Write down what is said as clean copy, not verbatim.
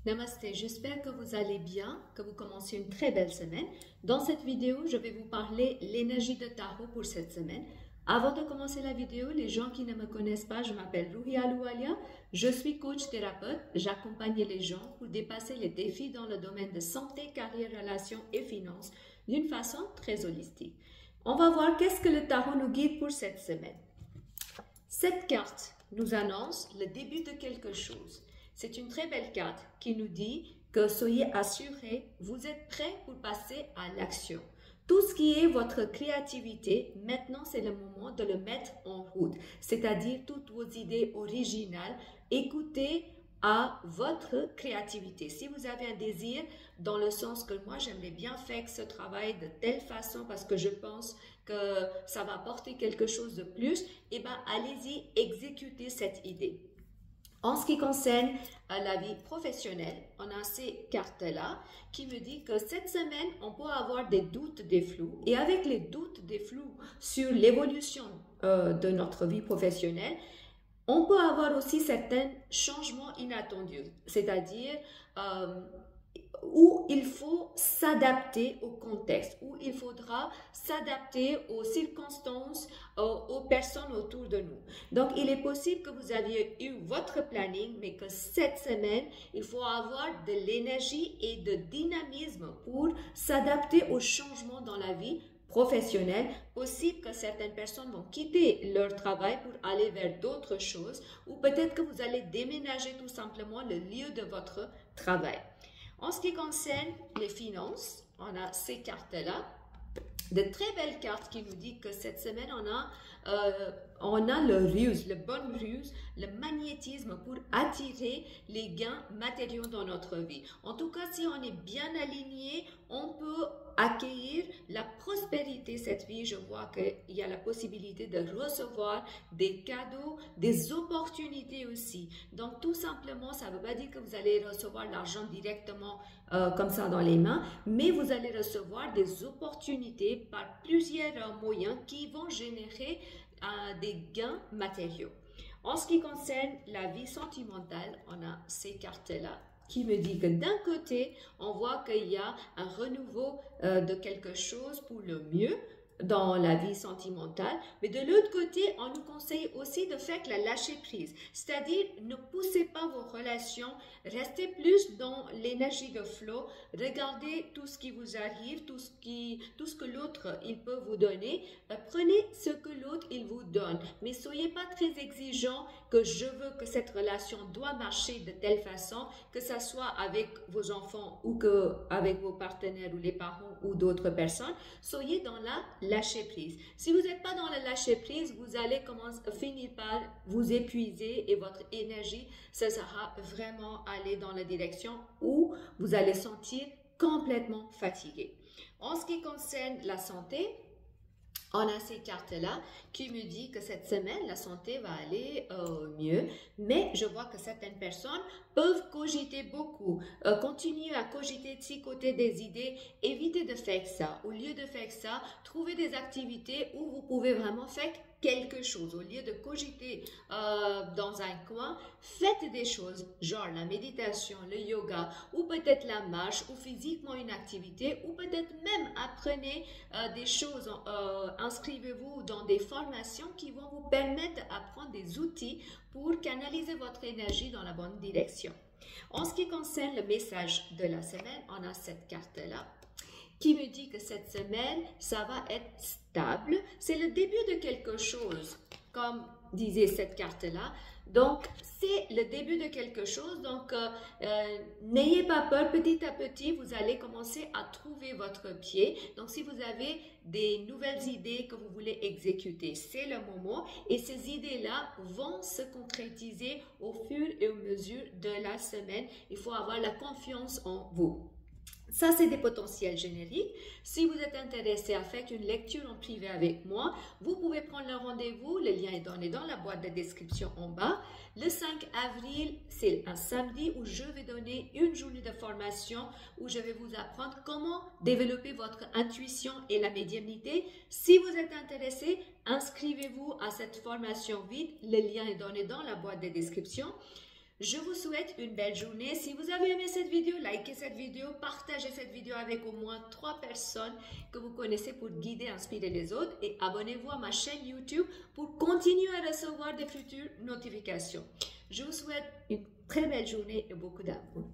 Namaste, j'espère que vous allez bien, que vous commencez une très belle semaine. Dans cette vidéo, je vais vous parler l'énergie de tarot pour cette semaine. Avant de commencer la vidéo, les gens qui ne me connaissent pas, je m'appelle Ruhi Aloualia, je suis coach thérapeute, j'accompagne les gens pour dépasser les défis dans le domaine de santé, carrière, relations et finances d'une façon très holistique. On va voir qu'est-ce que le tarot nous guide pour cette semaine. Cette carte nous annonce le début de quelque chose. C'est une très belle carte qui nous dit que soyez assurés, vous êtes prêts pour passer à l'action. Tout ce qui est votre créativité, maintenant c'est le moment de le mettre en route, c'est-à-dire toutes vos idées originales, écoutez à votre créativité. Si vous avez un désir, dans le sens que moi j'aimerais bien faire ce travail de telle façon parce que je pense que ça va apporter quelque chose de plus, eh bien allez-y, exécutez cette idée. En ce qui concerne la vie professionnelle, on a ces cartes-là qui me disent que cette semaine, on peut avoir des doutes, des flous. Et avec les doutes, des flous sur l'évolution de notre vie professionnelle, on peut avoir aussi certains changements inattendus, c'est-à-dire où il faut s'adapter au contexte, où il faudra s'adapter aux circonstances, aux personnes autour de nous. Donc, il est possible que vous aviez eu votre planning, mais que cette semaine, il faut avoir de l'énergie et de dynamisme pour s'adapter aux changements dans la vie professionnelle. Possible que certaines personnes vont quitter leur travail pour aller vers d'autres choses, ou peut-être que vous allez déménager tout simplement le lieu de votre travail. En ce qui concerne les finances, on a ces cartes-là, de très belles cartes qui nous disent que cette semaine, on a le ruse, le bon ruse, le magnétisme pour attirer les gains matériaux dans notre vie. En tout cas, si on est bien aligné, on peut accueillir la prospérité cette vie. Je vois qu'il y a la possibilité de recevoir des cadeaux, des opportunités aussi. Donc, tout simplement, ça ne veut pas dire que vous allez recevoir l'argent directement comme ça dans les mains, mais vous allez recevoir des opportunités par plusieurs moyens qui vont générer des gains matériaux. En ce qui concerne la vie sentimentale, on a ces cartes-là qui me dit que d'un côté, on voit qu'il y a un renouveau de quelque chose pour le mieux dans la vie sentimentale, mais de l'autre côté, on nous conseille aussi de faire la lâcher prise, c'est-à-dire ne poussez pas vos relations, restez plus dans l'énergie de flow, regardez tout ce qui vous arrive, tout ce que l'autre il peut vous donner, prenez ce que l'autre il vous donne, mais soyez pas très exigeant que je veux que cette relation doit marcher de telle façon, que ça soit avec vos enfants ou que avec vos partenaires ou les parents ou d'autres personnes, soyez dans la lâcher prise. Si vous n'êtes pas dans le lâcher prise, vous allez finir par vous épuiser et votre énergie, ça sera vraiment aller dans la direction où vous allez sentir complètement fatigué. En ce qui concerne la santé, on a ces cartes-là qui me disent que cette semaine, la santé va aller mieux, mais je vois que certaines personnes peuvent cogiter beaucoup, continuer à cogiter, tricoter des idées, évitez de faire ça. Au lieu de faire ça, trouvez des activités où vous pouvez vraiment faire quelque chose. Au lieu de cogiter dans un coin, faites des choses, genre la méditation, le yoga, ou peut-être la marche, ou physiquement une activité, ou peut-être même apprenez des choses, inscrivez-vous dans des formations qui vont vous permettre d'apprendre des outils pour canaliser votre énergie dans la bonne direction. En ce qui concerne le message de la semaine, on a cette carte-là qui me dit que cette semaine, ça va être stable. C'est le début de quelque chose, comme disait cette carte-là. Donc, c'est le début de quelque chose. Donc, n'ayez pas peur. Petit à petit, vous allez commencer à trouver votre pied. Donc, si vous avez des nouvelles idées que vous voulez exécuter, c'est le moment. Et ces idées-là vont se concrétiser au fur et à mesure de la semaine. Il faut avoir la confiance en vous. Ça, c'est des potentiels génériques. Si vous êtes intéressé à faire une lecture en privé avec moi, vous pouvez prendre le rendez-vous. Le lien est donné dans la boîte de description en bas. Le 5 avril, c'est un samedi où je vais donner une journée de formation où je vais vous apprendre comment développer votre intuition et la médiumnité. Si vous êtes intéressé, inscrivez-vous à cette formation vite. Le lien est donné dans la boîte de description. Je vous souhaite une belle journée. Si vous avez aimé cette vidéo, likez cette vidéo, partagez cette vidéo avec au moins 3 personnes que vous connaissez pour guider, inspirer les autres et abonnez-vous à ma chaîne YouTube pour continuer à recevoir des futures notifications. Je vous souhaite une très belle journée et beaucoup d'amour.